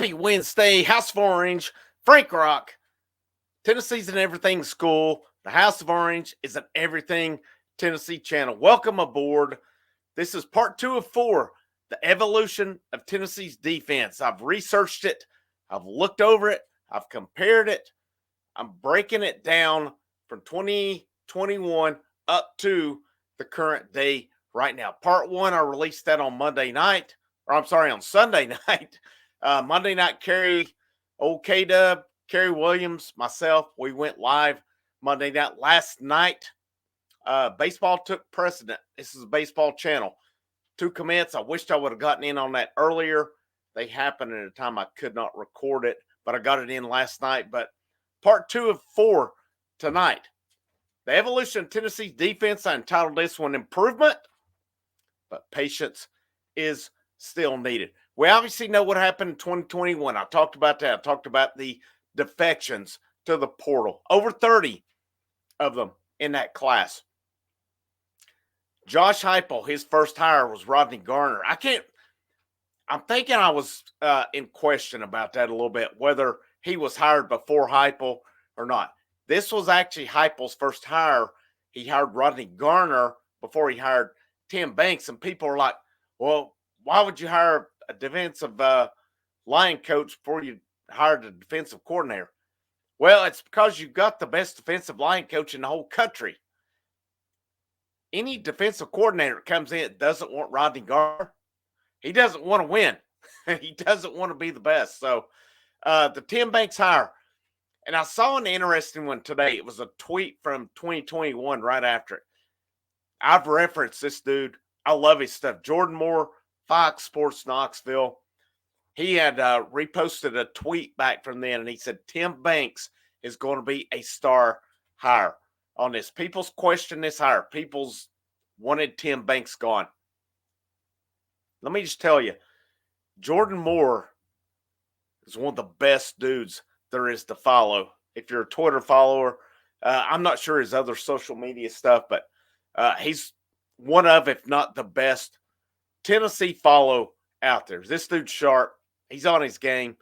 Happy Wednesday, House of Orange, Frank Rock. Tennessee's an everything school. The House of Orange is an everything Tennessee channel. Welcome aboard. This is part 2 of 4, the evolution of Tennessee's defense. I've researched it. I've looked over it. I've compared it. I'm breaking it down from 2021 up to the current day right now. Part 1, I released that on on Sunday night. Monday night, old K-Dub, Kerry Williams, myself, we went live Monday night. Last night, baseball took precedent. This is a baseball channel. 2 commits. I wished I would have gotten in on that earlier. They happened at a time I could not record it, but I got it in last night. But part 2 of 4 tonight. The evolution of Tennessee's defense. I entitled this one Improvement, but patience is still needed. We obviously know what happened in 2021. I talked about that. I talked about the defections to the portal. Over 30 of them in that class. Josh Heupel, his first hire was Rodney Garner. I'm thinking I was in question about that a little bit, whether he was hired before Heupel or not. This was actually Heupel's first hire. He hired Rodney Garner before he hired Tim Banks, and people are like, well, why would you hire a defensive line coach before you hired a defensive coordinator? Well, it's because you've got the best defensive line coach in the whole country. Any defensive coordinator that comes in doesn't want Rodney Garner. He doesn't want to win. He doesn't want to be the best. So the Tim Banks hire, and I saw an interesting one today. It was a tweet from 2021 right after it. I've referenced this dude. I love his stuff. Jordan Moore, Fox Sports Knoxville. He had reposted a tweet back from then, and he said Tim Banks is going to be a star hire on this. People's questioned this hire. People's wanted Tim Banks gone. Let me just tell you, Jordan Moore is one of the best dudes there is to follow. If you're a Twitter follower, I'm not sure his other social media stuff, but he's one of, if not the best Tennessee follow out there. This dude's sharp. He's on his game.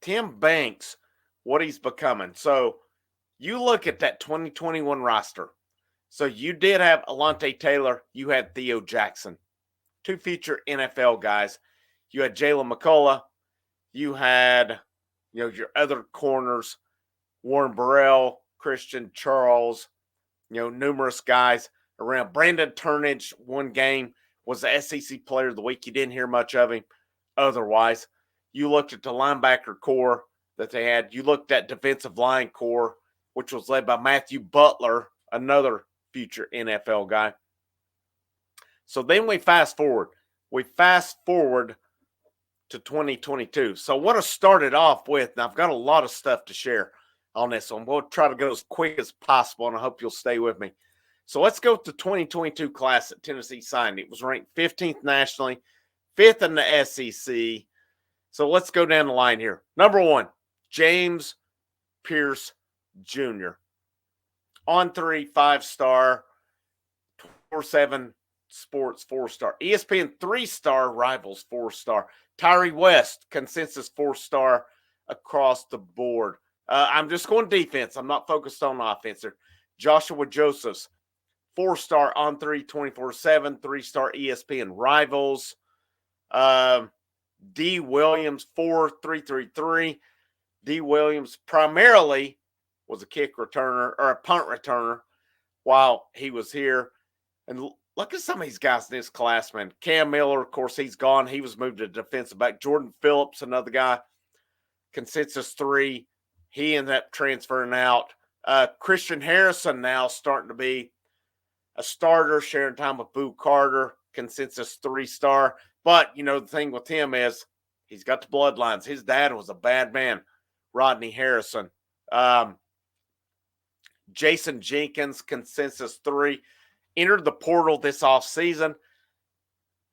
Tim Banks, what he's becoming. So you look at that 2021 roster. So you did have Alontae Taylor. You had Theo Jackson. 2 future NFL guys. You had Jalen McCullough. You had, your other corners, Warren Burrell, Christian Charles, numerous guys around. Brandon Turnage, one game, was the SEC Player of the Week. You didn't hear much of him otherwise. You looked at the linebacker core that they had. You looked at defensive line core, which was led by Matthew Butler, another future NFL guy. So then we fast forward. We fast forward to 2022. So what I started off with, and I've got a lot of stuff to share on this one. We'll try to go as quick as possible, and I hope you'll stay with me. So let's go to 2022 class that Tennessee signed. It was ranked 15th nationally, 5th in the SEC. So let's go down the line here. Number 1, James Pierce Jr. On 3, 5-star, 4-7 Sports 4-star. ESPN 3-star, Rivals 4-star. Tyree West, consensus 4-star across the board. I'm just going defense. I'm not focused on offense here. Joshua Josephs, 4-star on 3, 24/7, 3-star ESPN Rivals. D. Williams, 4.333. D. Williams primarily was a kick returner or a punt returner while he was here. And look at some of these guys in this class, man. Cam Miller, of course, he's gone. He was moved to defensive back. Jordan Phillips, another guy, consensus 3. He ended up transferring out. Christian Harrison now starting to be a starter, sharing time with Boo Carter, consensus 3-star. But, the thing with him is he's got the bloodlines. His dad was a bad man, Rodney Harrison. Jason Jenkins, consensus 3. Entered the portal this offseason.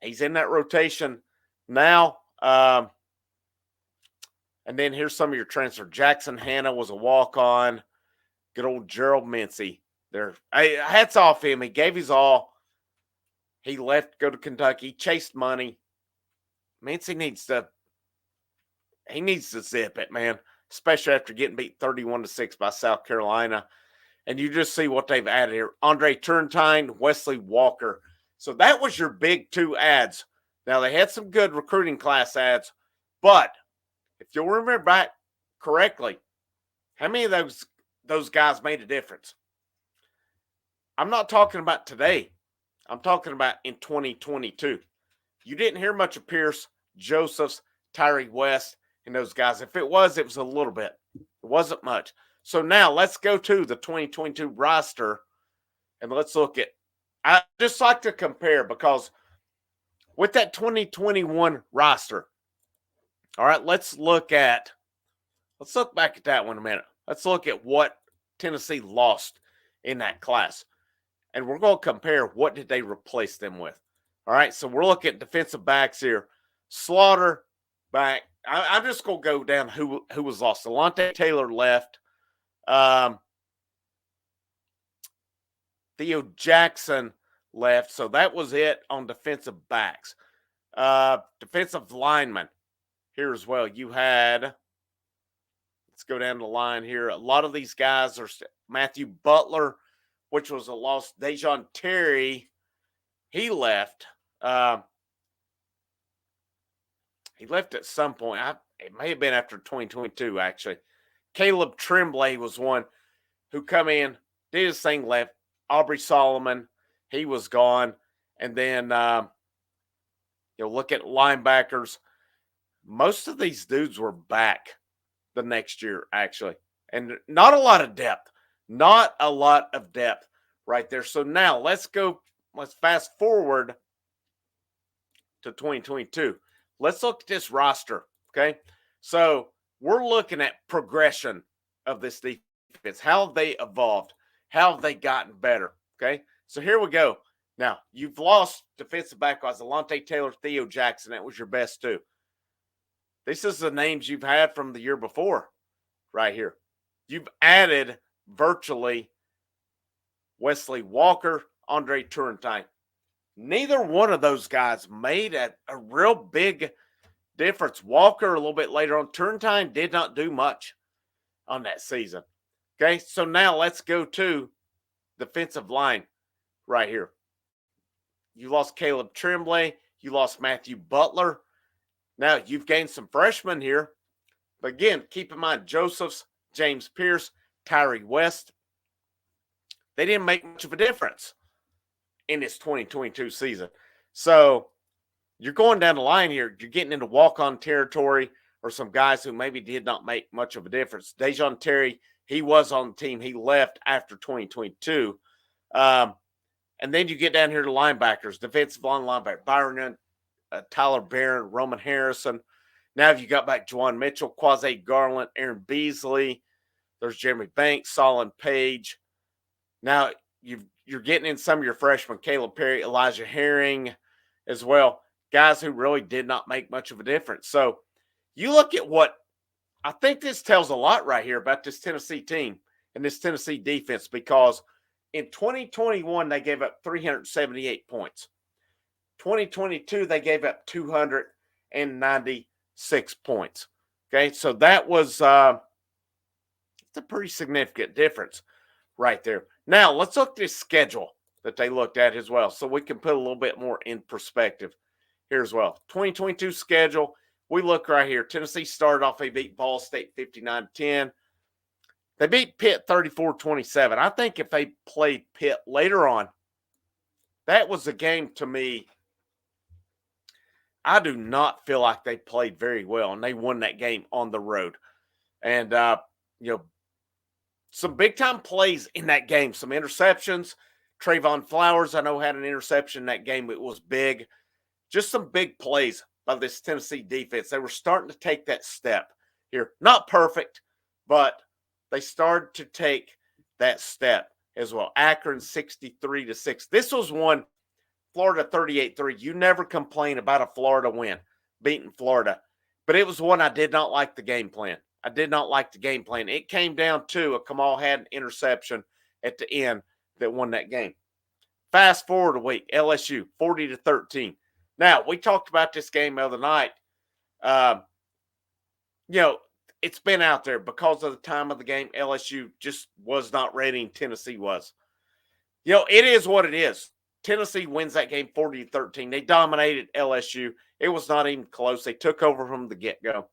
He's in that rotation now. And then here's some of your transfer. Jackson Hanna was a walk-on. Good old Gerald Mincy. Hats off him. He gave his all. He left to go to Kentucky, chased money, Mincy needs to zip it, man, especially after getting beat 31-6 by South Carolina. And you just see what they've added here. Andre Turntine, Wesley Walker. So that was your big two ads. Now, they had some good recruiting class ads, but if you'll remember back correctly, how many of those guys made a difference? I'm not talking about today. I'm talking about in 2022. You didn't hear much of Pierce, Josephs, Tyree West, and those guys. If it was a little bit. It wasn't much. So now let's go to the 2022 roster and let's look at. I just like to compare because with that 2021 roster, all right, let's look back at that one a minute. Let's look at what Tennessee lost in that class. And we're going to compare what did they replace them with. All right, so we're looking at defensive backs here. Slaughter back. I'm just going to go down who was lost. Alontae Taylor left. Theo Jackson left. So that was it on defensive backs. Defensive linemen here as well. You had, let's go down the line here. A lot of these guys are Matthew Butler, which was a loss. Dejon Terry, he left. He left at some point. It may have been after 2022, actually. Caleb Tremblay was one who come in, did his thing, left. Aubrey Solomon, he was gone. And then you'll look at linebackers. Most of these dudes were back the next year, actually. And not a lot of depth. Not a lot of depth right there. So now let's fast forward to 2022. Let's look at this roster, okay? So we're looking at progression of this defense. How have they evolved? How have they gotten better, okay? So here we go. Now, you've lost defensive back-wise. Alontae Taylor, Theo Jackson. That was your best two. This is the names you've had from the year before right here. You've added virtually Wesley Walker, Andre Turntine. Neither one of those guys made a real big difference. Walker, a little bit later on. Turntine did not do much on that season. Okay, so now let's go to defensive line right here. You lost Caleb Tremblay. You lost Matthew Butler. Now, you've gained some freshmen here. But again, keep in mind, Josephs, James Pierce, Tyree West, they didn't make much of a difference in this 2022 season. So you're going down the line here. You're getting into walk-on territory or some guys who maybe did not make much of a difference. Dejon Terry, he was on the team. He left after 2022. And then you get down here to linebackers, defensive line linebacker, Byron Tyler Barron, Roman Harrison. Now you got back Juwan Mitchell, Quasi Garland, Aaron Beasley. There's Jeremy Banks, Solon Page. Now you're getting in some of your freshmen, Caleb Perry, Elijah Herring as well. Guys who really did not make much of a difference. So you look at what I think this tells a lot right here about this Tennessee team and this Tennessee defense, because in 2021, they gave up 378 points. 2022, they gave up 296 points. Okay, so that was it's a pretty significant difference right there. Now, let's look at this schedule that they looked at as well, so we can put a little bit more in perspective here as well. 2022 schedule, we look right here. Tennessee started off, they beat Ball State 59-10. They beat Pitt 34-27. I think if they played Pitt later on, that was a game to me. I do not feel like they played very well, and they won that game on the road. And, some big-time plays in that game, some interceptions. Trayvon Flowers, I know, had an interception in that game. It was big. Just some big plays by this Tennessee defense. They were starting to take that step here. Not perfect, but they started to take that step as well. Akron 63-6. This was one, Florida 38-3. You never complain about a Florida win, beating Florida. But it was one I did not like the game plan. I did not like the game plan. It came down to a Kamal Hadden interception at the end that won that game. Fast forward a week, LSU 40-13. Now, we talked about this game the other night. Um, you know, it's been out there because of the time of the game. LSU just was not ready, and Tennessee was. It is what it is. Tennessee wins that game 40-13. They dominated LSU. It was not even close. They took over from the get-go.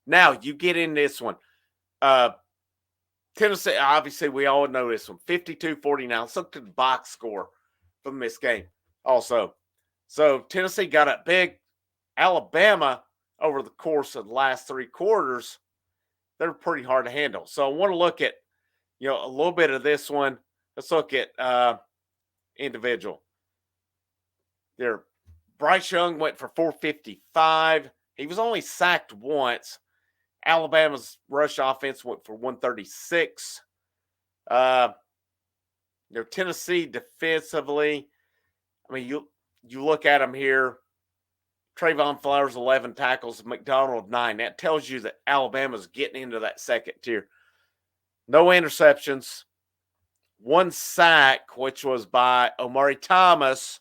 Now, you get in this one. Tennessee, obviously, we all know this one. 52-49. Let's look at the box score from this game also. So, Tennessee got up big. Alabama, over the course of the last three quarters, they're pretty hard to handle. So, I want to look at, a little bit of this one. Let's look at individual. There, Bryce Young went for 455. He was only sacked once. Alabama's rush offense went for 136. Tennessee defensively, I mean, you look at them here. Trayvon Flowers, 11 tackles. McDonald, 9. That tells you that Alabama's getting into that second tier. No interceptions. One sack, which was by Omari Thomas,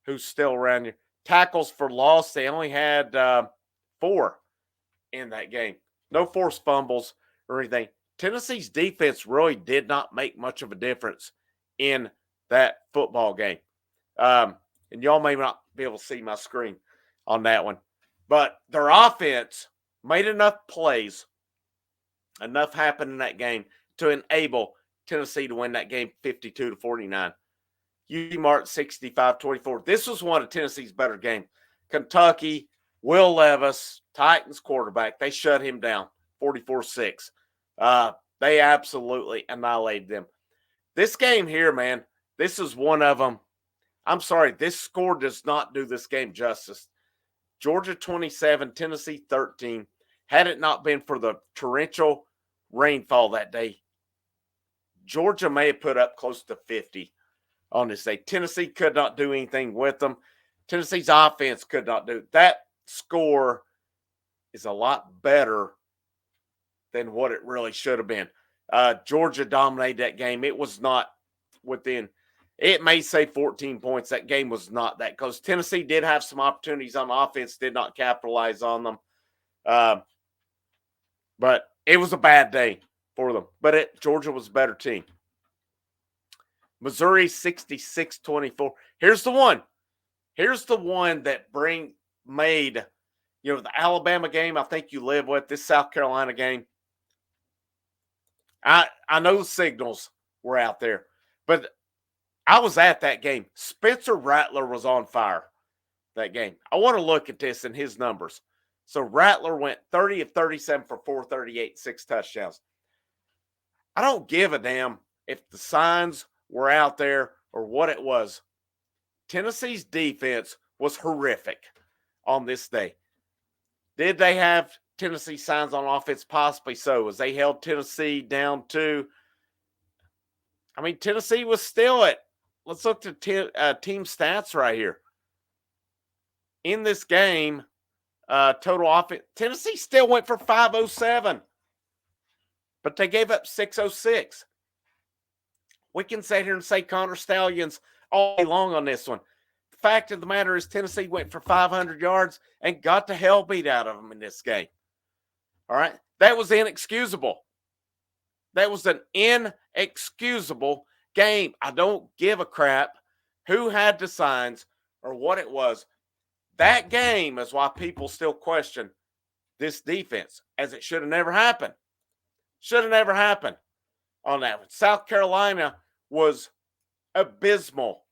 who's still around here. Tackles for loss, they only had 4 in that game. No forced fumbles or anything. Tennessee's defense really did not make much of a difference in that football game. And y'all may not be able to see my screen on that one. But their offense made enough plays, enough happened in that game to enable Tennessee to win that game 52-49. UT Martin 65-24. This was one of Tennessee's better games. Kentucky, Will Levis, Titans quarterback, they shut him down 44-6. They absolutely annihilated them. This game here, man, this is one of them. I'm sorry, this score does not do this game justice. Georgia 27, Tennessee 13. Had it not been for the torrential rainfall that day, Georgia may have put up close to 50 on this day. Tennessee could not do anything with them. Tennessee's offense could not do that. Score is a lot better than what it really should have been. Georgia dominated that game. It was not within, it may say 14 points. That game was not that close. Tennessee did have some opportunities on offense, did not capitalize on them. But it was a bad day for them. But Georgia was a better team. Missouri 66-24. Here's the one. Here's the one that made, the Alabama game, I think you live with, this South Carolina game. I know the signals were out there, but I was at that game. Spencer Rattler was on fire that game. I want to look at this in his numbers. So Rattler went 30 of 37 for 438, 6 touchdowns. I don't give a damn if the signs were out there or what it was. Tennessee's defense was horrific on this day. Did they have Tennessee signs on offense? Possibly so, as they held Tennessee down to, Tennessee was still at, let's look at team stats right here. In this game, total offense, Tennessee still went for 507, but they gave up 606. We can sit here and say Connor Stallions all day long on this one. The fact of the matter is Tennessee went for 500 yards and got the hell beat out of them in this game. All right? That was inexcusable. That was an inexcusable game. I don't give a crap who had the signs or what it was. That game is why people still question this defense, as it should have never happened. Should have never happened on that one. South Carolina was abysmal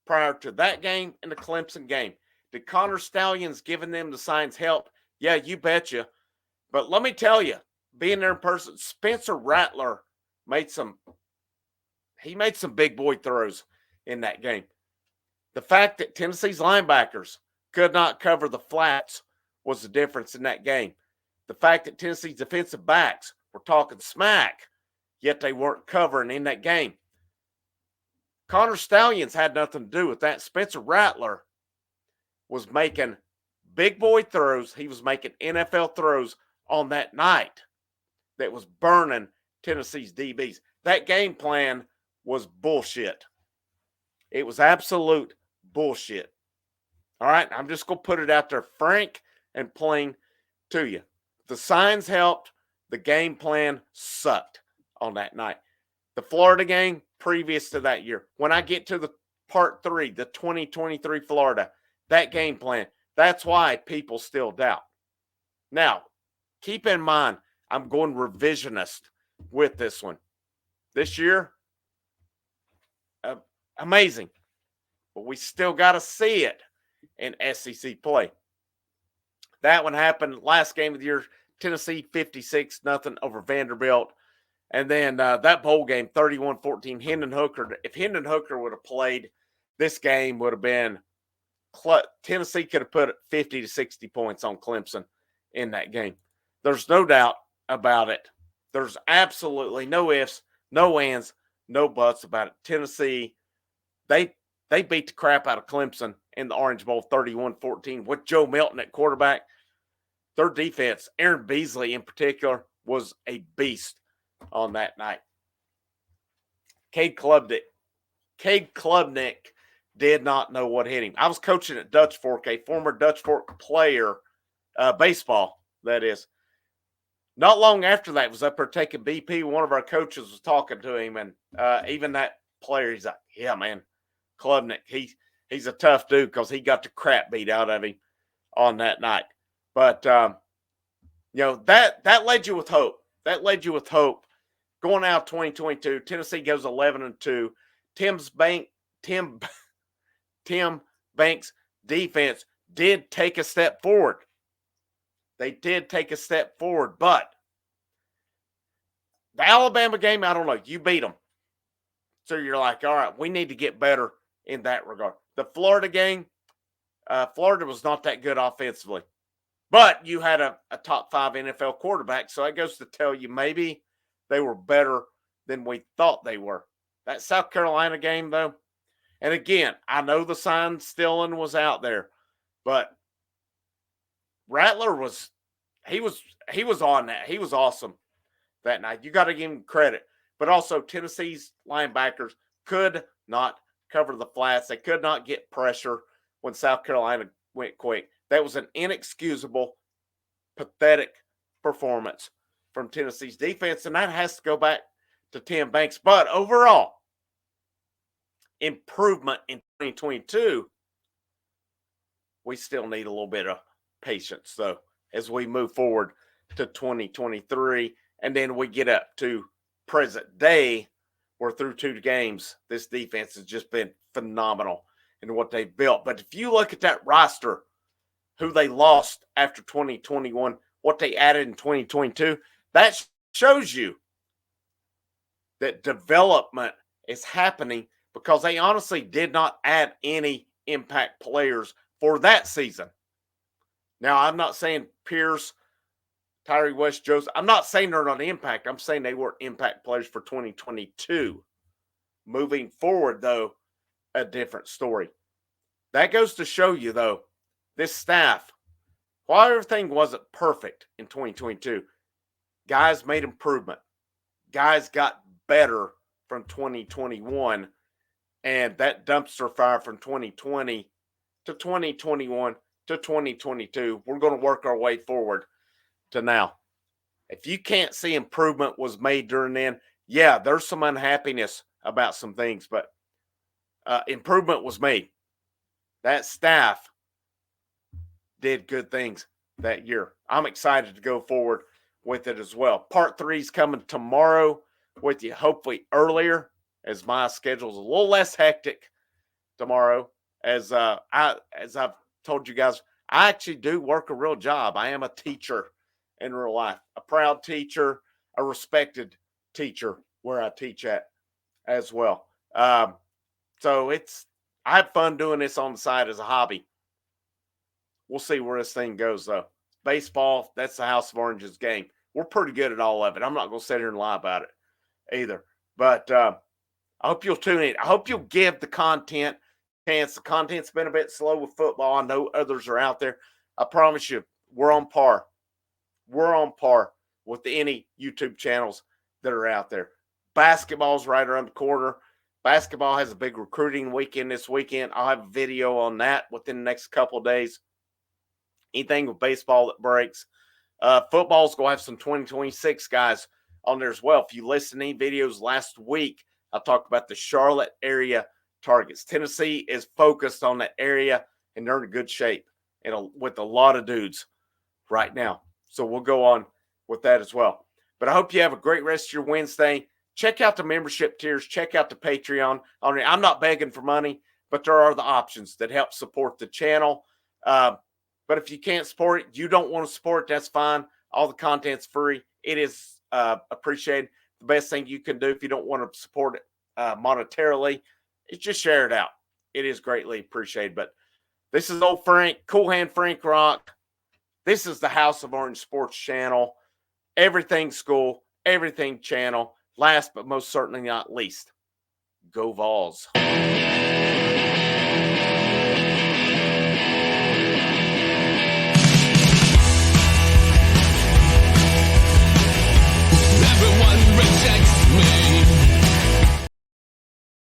prior to that game and the Clemson game. Did Connor Stallions giving them the signs help? Yeah, you betcha. But let me tell you, being there in person, Spencer Rattler made some big boy throws in that game. The fact that Tennessee's linebackers could not cover the flats was the difference in that game. The fact that Tennessee's defensive backs were talking smack, yet they weren't covering in that game. Connor Stallions had nothing to do with that. Spencer Rattler was making big boy throws. He was making NFL throws on that night that was burning Tennessee's DBs. That game plan was bullshit. It was absolute bullshit. All right, I'm just going to put it out there frank and plain to you. The signs helped. The game plan sucked on that night. The Florida game previous to that year, when I get to the part 3, the 2023 Florida, that game plan, that's why people still doubt. Now, keep in mind, I'm going revisionist with this one. This year, amazing. But we still got to see it in SEC play. That one happened last game of the year, Tennessee 56-0 over Vanderbilt. And then that bowl game, 31-14, Hendon Hooker. If Hendon Hooker would have played, this game would have been Tennessee could have put 50 to 60 points on Clemson in that game. There's no doubt about it. There's absolutely no ifs, no ands, no buts about it. Tennessee, they beat the crap out of Clemson in the Orange Bowl 31-14 with Joe Milton at quarterback. Their defense, Aaron Beasley in particular, was a beast on that night. Cade Klubnik did not know what hit him. I was coaching at Dutch Fork, a former Dutch Fork player, baseball, that is. Not long after that, was up there taking BP. One of our coaches was talking to him, and even that player, he's like, yeah, man, Klubnik, he's a tough dude because he got the crap beat out of him on that night. But, that led you with hope. That led you with hope. Going out 2022, Tennessee goes 11-2. Tim Banks' defense did take a step forward. They did take a step forward, but the Alabama game, I don't know. You beat them. So you're like, all right, we need to get better in that regard. The Florida game, Florida was not that good offensively. But you had a top 5 NFL quarterback, so that goes to tell you maybe they were better than we thought they were. That South Carolina game, though, and again, I know the sign stealing was out there, but Rattler was on that. He was awesome that night. You got to give him credit. But also, Tennessee's linebackers could not cover the flats. They could not get pressure when South Carolina went quick. That was an inexcusable, pathetic performance from Tennessee's defense, and that has to go back to Tim Banks. But overall, improvement in 2022, we still need a little bit of patience, though, as we move forward to 2023, and then we get up to present day. We're through 2 games. This defense has just been phenomenal in what they've built. But if you look at that roster, who they lost after 2021, what they added in 2022, that shows you that development is happening because they honestly did not add any impact players for that season. Now, I'm not saying Pierce, Tyree West, Joseph, I'm not saying they're not impact. I'm saying they weren't impact players for 2022. Moving forward, though, a different story. That goes to show you, though, this staff, while everything wasn't perfect in 2022, guys made improvement. Guys got better from 2021, and that dumpster fire from 2020 to 2021 to 2022, we're going to work our way forward to now. If you can't see improvement was made during then, yeah, there's some unhappiness about some things, but improvement was made. That staff did good things that year. I'm excited to go forward with it as well. Part 3 is coming tomorrow with you, hopefully earlier, as my schedule's a little less hectic tomorrow. As I've told you guys, I actually do work a real job. I am a teacher in real life, a proud teacher, a respected teacher where I teach at as well. So I have fun doing this on the side as a hobby. We'll see where this thing goes, though. Baseball, that's the House of Orange's game. We're pretty good at all of it. I'm not going to sit here and lie about it either. But I hope you'll tune in. I hope you'll give the content a chance. The content's been a bit slow with football. I know others are out there. I promise you, we're on par. We're on par with any YouTube channels that are out there. Basketball's right around the corner. Basketball has a big recruiting weekend this weekend. I'll have a video on that within the next couple of days. Anything with baseball that breaks. Football's going to have some 2026 guys on there as well. If you listen to any videos last week, I talked about the Charlotte area targets. Tennessee is focused on that area, and they're in good shape and with a lot of dudes right now. So we'll go on with that as well. But I hope you have a great rest of your Wednesday. Check out the membership tiers. Check out the Patreon. I'm not begging for money, but there are the options that help support the channel. But if you can't support it, you don't want to support it, that's fine. All the content's free. It is appreciated. The best thing you can do if you don't want to support it monetarily is just share it out. It is greatly appreciated. But this is old Frank, Cool Hand Frank Rock. This is the House of Orange Sports channel. Everything school, everything channel. Last but most certainly not least, go Vols.